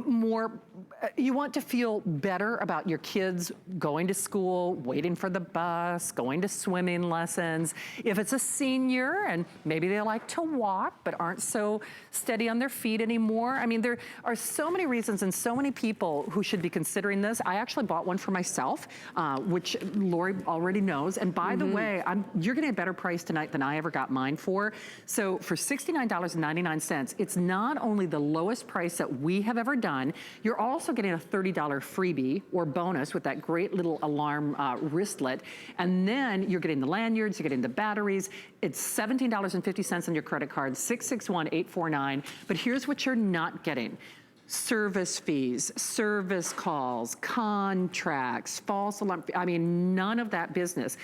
more, you want to feel better about your kids going to school, waiting for the bus, going to swimming lessons. If it's a senior and maybe they like to walk but aren't so steady on their feet anymore. I mean, there are so many reasons and so many people who should be considering this. I actually bought one for myself, which Lori already knows. And by the way, you're getting a better price tonight than I ever got mine for. So for $69.99, it's not only the lowest price that we have ever done, you're also getting a $30 freebie or bonus with that great little alarm wristlet. And then you're getting the lanyards, you're getting the batteries. It's $17.50 on your credit card, 661-849. But here's what you're not getting. Service fees, service calls, contracts, false alarm, I mean, none of that business.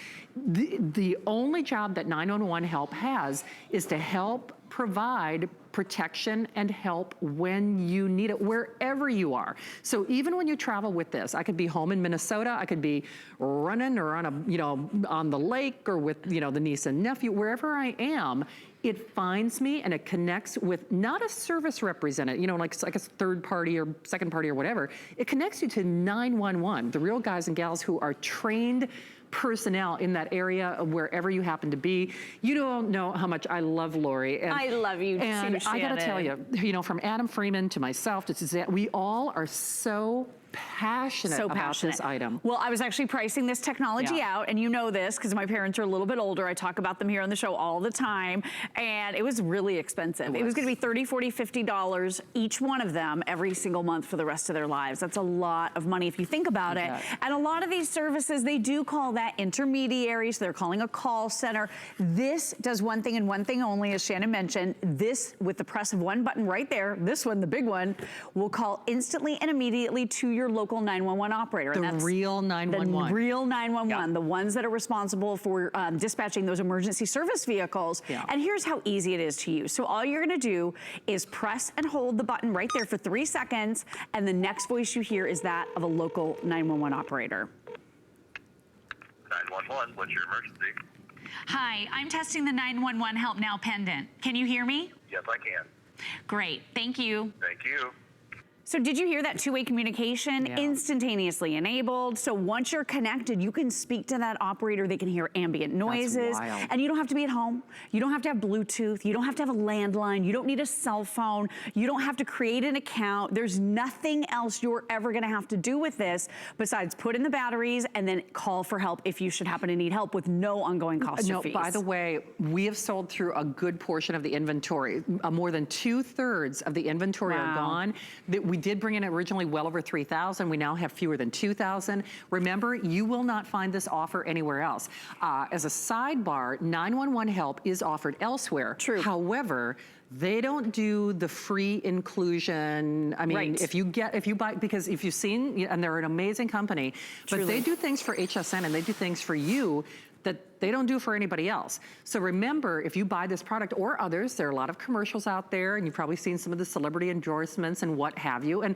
The only job that 911 Help has is to help provide protection and help when you need it, wherever you are. So even when you travel with this, I could be home in Minnesota, I could be running or on a, on the lake or with, the niece and nephew, wherever I am, it finds me and it connects with not a service representative, like a third party or second party or whatever. It connects you to 911, the real guys and gals who are trained personnel in that area of wherever you happen to be. You don't know how much I love Lori. And I love you too, And I gotta tell you, from Adam Freeman to myself to Suzanne, we all are so passionate about this item. Well, I was actually pricing this technology out, and you know this because my parents are a little bit older. I talk about them here on the show all the time, and it was really expensive. It was gonna be $30, $40, $50 each one of them every single month for the rest of their lives. That's a lot of money if you think about it. And a lot of these services, they do call that intermediary, so they're calling a call center. This does one thing and one thing only, as Shannon mentioned. This, with the press of one button right there, this one, the big one, will call instantly and immediately to your local 911 operator. The real 911. The real 911, the ones that are responsible for dispatching those emergency service vehicles. And here's how easy it is to use. So all you're gonna do is press and hold the button right there for 3 seconds, and the next voice you hear is that of a local 911 operator. 911, what's your emergency? Hi, I'm testing the 911 Help Now pendant. Can you hear me? Yes, I can. Great, thank you. Thank you. So did you hear that two-way communication instantaneously enabled? So once you're connected, you can speak to that operator. They can hear ambient noises. That's wild. And you don't have to be at home. You don't have to have Bluetooth. You don't have to have a landline. You don't need a cell phone. You don't have to create an account. There's nothing else you're ever gonna have to do with this besides put in the batteries and then call for help if you should happen to need help with no ongoing cost or fees. By the way, we have sold through a good portion of the inventory. More than 2/3 of the inventory are gone. We did bring in originally well over 3,000. We now have fewer than 2,000. Remember, you will not find this offer anywhere else. As a sidebar, 911 Help is offered elsewhere. True. However, they don't do the free inclusion. I mean, if you buy, because if you've seen, and they're an amazing company, but they do things for HSN and they do things for you that they don't do for anybody else. So remember, if you buy this product or others, there are a lot of commercials out there, and you've probably seen some of the celebrity endorsements and what have you. And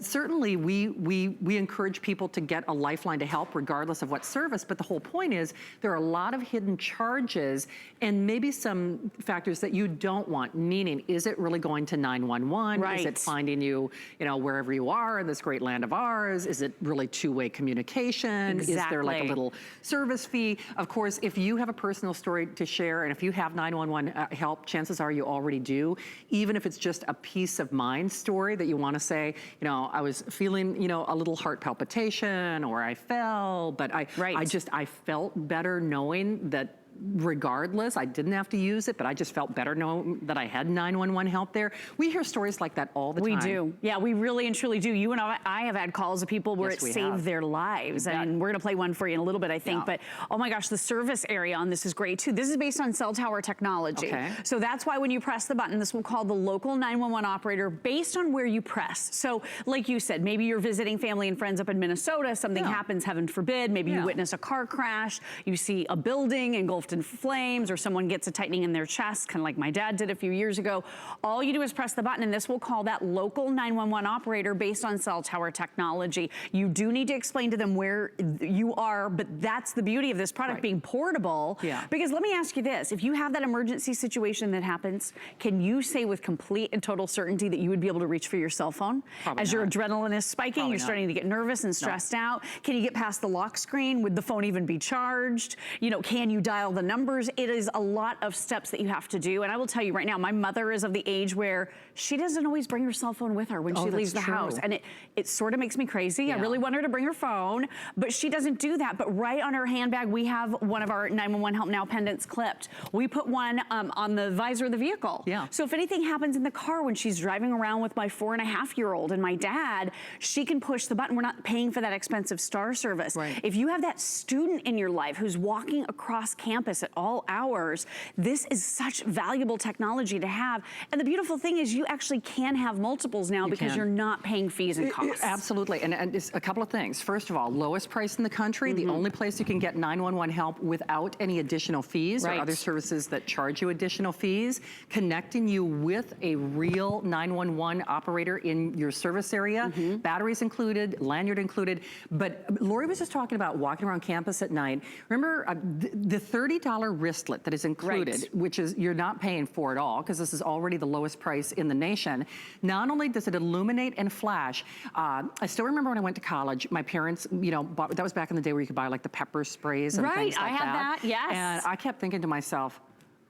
certainly we encourage people to get a lifeline to help regardless of what service, but the whole point is there are a lot of hidden charges and maybe some factors that you don't want, meaning, is it really going to 911? Is it finding you, wherever you are in this great land of ours? Is it really two-way communication? Is there like a little service fee? Of course, if you have a personal story to share and if you have 911 help, chances are you already do. Even if it's just a peace of mind story that you want to say, I was feeling, a little heart palpitation or I fell, but I felt better knowing that regardless, I didn't have to use it, but I just felt better knowing that I had 911 help there. We hear stories like that all the time. We do. Yeah, we really and truly do. You and I have had calls of people where it saved their lives. And we're going to play one for you in a little bit, I think. But oh my gosh, the service area on this is great too. This is based on cell tower technology. So that's why when you press the button, this will call the local 911 operator based on where you press. So like you said, maybe you're visiting family and friends up in Minnesota, something happens, heaven forbid, maybe you witness a car crash, you see a building engulfed engulfed in flames, or someone gets a tightening in their chest, kind of like my dad did a few years ago, all you do is press the button, and this will call that local 911 operator based on cell tower technology. You do need to explain to them where you are, but that's the beauty of this product being portable. Yeah. Because let me ask you this, if you have that emergency situation that happens, can you say with complete and total certainty that you would be able to reach for your cell phone? Probably As your not. adrenaline is spiking, Probably you're not. starting to get nervous and stressed out. Can you get past the lock screen? Would the phone even be charged? You know, can you dial the numbers? It is a lot of steps that you have to do. And I will tell you right now, my mother is of the age where she doesn't always bring her cell phone with her when she leaves the house. And it sort of makes me crazy. Yeah. I really want her to bring her phone, but she doesn't do that. But right on her handbag, we have one of our 911 Help Now pendants clipped. We put one on the visor of the vehicle. Yeah. So if anything happens in the car when she's driving around with my 4.5-year-old and my dad, she can push the button. We're not paying for that expensive star service. Right. If you have that student in your life who's walking across campus at all hours, this is such valuable technology to have. And the beautiful thing is you actually can have multiples now because you're not paying fees and costs. Absolutely, and it's a couple of things. First of all, lowest price in the country, the only place you can get 911 help without any additional fees or other services that charge you additional fees, connecting you with a real 911 operator in your service area, batteries included, lanyard included. But Lori was just talking about walking around campus at night. Remember the $30 wristlet that is included, which is you're not paying for at all because this is already the lowest price in the nation. Not only does it illuminate and flash, I still remember when I went to college, my parents, you know, bought, that was back in the day where you could buy like the pepper sprays and things like I had that, yes. And I kept thinking to myself,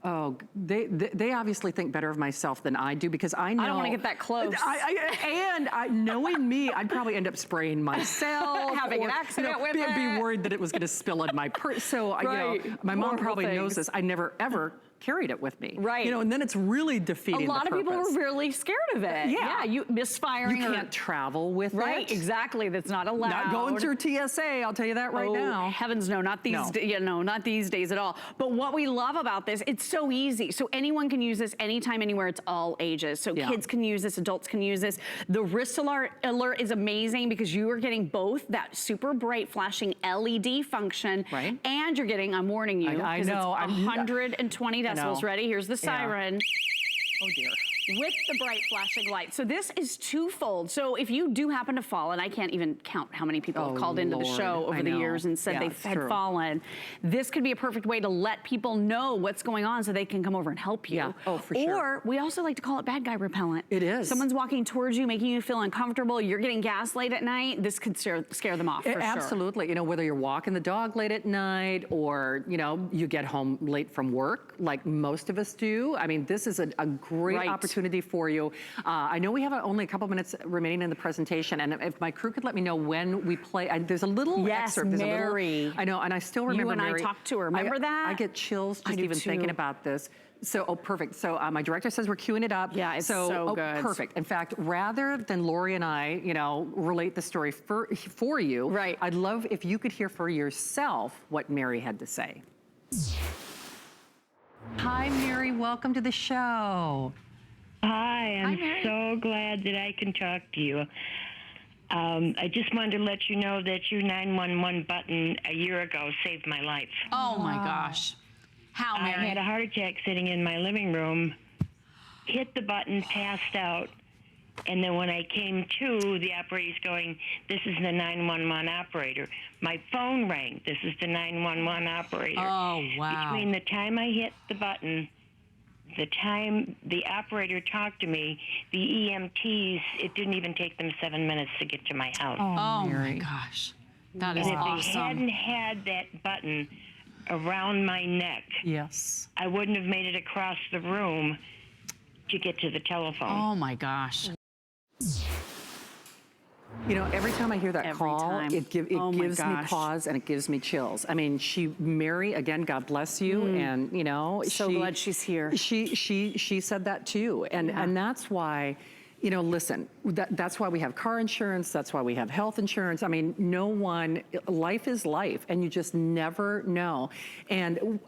oh, they obviously think better of myself than I do because I know. I don't want to get that close. Knowing me, I'd probably end up spraying myself. Having an accident with be it. worried that it was going to spill in my purse. So, you know, my mom Horrible probably knows things. this. I never, ever carried it with me. Right. You know, and then it's really defeating A lot the of people purpose. were really scared of it. Yeah. You misfiring. You can't travel with it. Right, exactly. That's not allowed. Not going through TSA, I'll tell you that right now. Heavens no, not these not these days at all. But what we love about this, it's so easy. So anyone can use this anytime, anywhere. It's all ages. So kids can use this, adults can use this. The wrist alert is amazing because you are getting both that super bright flashing LED function, and you're getting, I'm warning you, I because know. it's 120 decibels. Ready? Here's the siren. Oh dear. With the bright flashing light. So this is twofold. So if you do happen to fall, and I can't even count how many people have called into the show over the years and said they've had fallen, this could be a perfect way to let people know what's going on so they can come over and help you. Yeah. Oh, for sure. Or we also like to call it bad guy repellent. It is. Someone's walking towards you, making you feel uncomfortable, you're getting gas late at night, this could scare them off for sure. Absolutely. You know, whether you're walking the dog late at night or, you know, you get home late from work like most of us do. I mean, this is a great opportunity for you. I know we have only a couple minutes remaining in the presentation, and if my crew could let me know when we play, there's a little excerpt. There's Mary. A little, I know, and I still remember You and Mary. I talked to her. Remember that? I get chills just even thinking about this. So, perfect. So my director says we're queuing it up. Yeah, it's so good. Perfect. In fact, rather than Lori and I, you know, relate the story for you, I'd love if you could hear for yourself what Mary had to say. Hi, Mary. Welcome to the show. Hi, I'm so glad that I can talk to you. I just wanted to let you know that your 911 button a year ago saved my life. Oh my gosh. How, Mary? I had a heart attack sitting in my living room, hit the button, passed out, and then when I came to, the operator's going, "This is the 911 operator." My phone rang. "This is the 911 operator." Oh, wow. Between the time I hit the button, the time the operator talked to me, the EMTs, it didn't even take them 7 minutes to get to my house. Oh my gosh. That is and if awesome. they hadn't had that button around my neck, I wouldn't have made it across the room to get to the telephone. Oh my gosh. You know, every time I hear that call, it gives me pause and it gives me chills. I mean, Mary, again, God bless you, and you know, so glad she's here. She said that too, and that's why, you know, listen, that's why we have car insurance. That's why we have health insurance. I mean, life is life, and you just never know, and.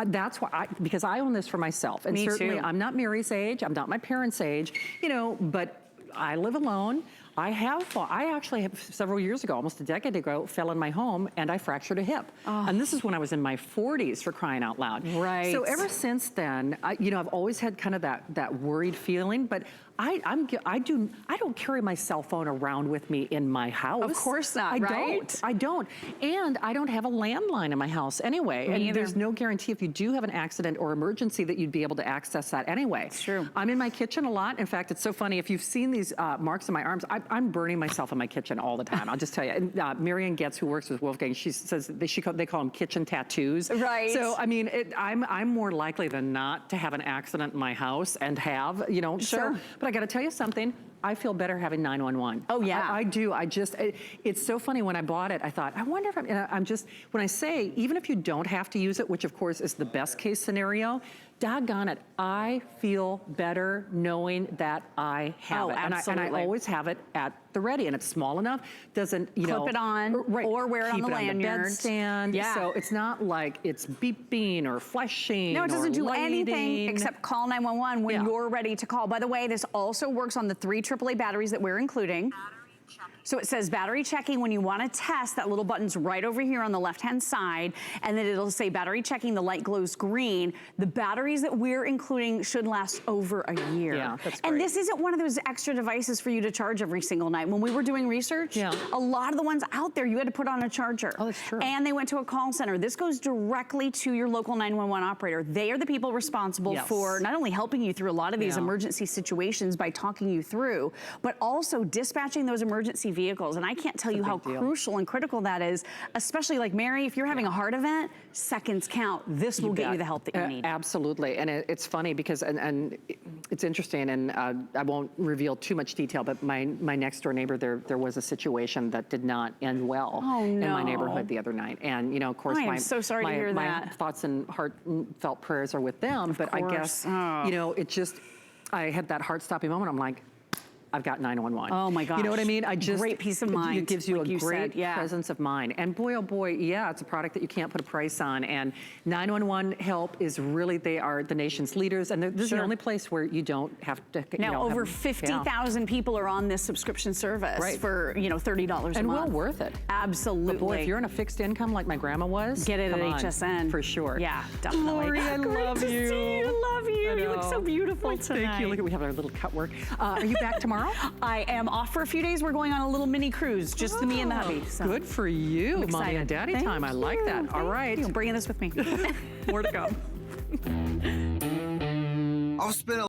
That's why, because I own this for myself, and certainly I'm not Mary's age, I'm not my parents' age, you know, but I live alone. I actually have several years ago, almost a decade ago, fell in my home and I fractured a hip. And this is when I was in my 40s, for crying out loud. Right. So ever since then, I've always had kind of that worried feeling, but I don't carry my cell phone around with me in my house. Of course not, right? I don't. And I don't have a landline in my house anyway. Me and either. there's no guarantee if you do have an accident or emergency that you'd be able to access that anyway. It's true. I'm in my kitchen a lot. In fact, it's so funny. If you've seen these marks on my arms, I'm burning myself in my kitchen all the time. I'll just tell you. And Marianne Getz, who works with Wolfgang, she says they call them kitchen tattoos. Right. So, I mean, I'm more likely than not to have an accident in my house and have, Sure. So, but I got to tell you something. I feel better having 911. Oh, yeah. I do. It's so funny. When I bought it, I thought, I wonder if when I say, even if you don't have to use it, which of course is the best case scenario, doggone it, I feel better knowing that I have it. And absolutely. I always have it at the ready, and it's small enough, doesn't, Clip it on, or wear it on keep the it lanyard. On the bedstand. Yeah. So it's not like it's beeping or flashing. No, it doesn't do anything lighting. except call 911 when you're ready to call. By the way, this also works on the 3 AAA batteries that we're including. So it says battery checking when you want to test. That little button's right over here on the left-hand side, and then it'll say battery checking. The light glows green. The batteries that we're including should last over a year. Yeah, that's and great. this isn't one of those extra devices for you to charge every single night. When we were doing research, a lot of the ones out there, you had to put on a charger. Oh, that's true. And they went to a call center. This goes directly to your local 911 operator. They are the people responsible for not only helping you through a lot of these emergency situations by talking you through, but also dispatching those emergency vehicles. And I can't tell you how crucial and critical that is, especially like Mary, if you're having a heart event, seconds count. This will get you the help that you need. Absolutely. And it's funny because, and it's interesting, and I won't reveal too much detail, but my next door neighbor, there was a situation that did not end well in my neighborhood the other night. And, of course, I am so sorry to hear my that. thoughts and heartfelt prayers are with them. But I guess, it just, I had that heart-stopping moment. I'm like, I've got 911. Oh my gosh. You know what I mean? Great peace of mind. It gives you like a great said, presence of mind. And boy, oh boy, yeah, it's a product that you can't put a price on. And 911 help is really, they are the nation's leaders. And this is the only place where you don't have to, Now, over 50,000 people are on this subscription service for, $30 a month. And well worth it. Absolutely. But boy, if you're on a fixed income like my grandma was, get it at come on, HSN. for sure. Yeah, definitely. Lori, I love Great you. to see you. Love you. You look so beautiful tonight. Thank you. Look, we have our little cut work. Are you back tomorrow? I am off for a few days. We're going on a little mini cruise, just me and the hubby. So. Good for you. I'm Mommy and daddy excited. time. I like that. All right. Thank you. Bringing this with me. More to come. I'll spend a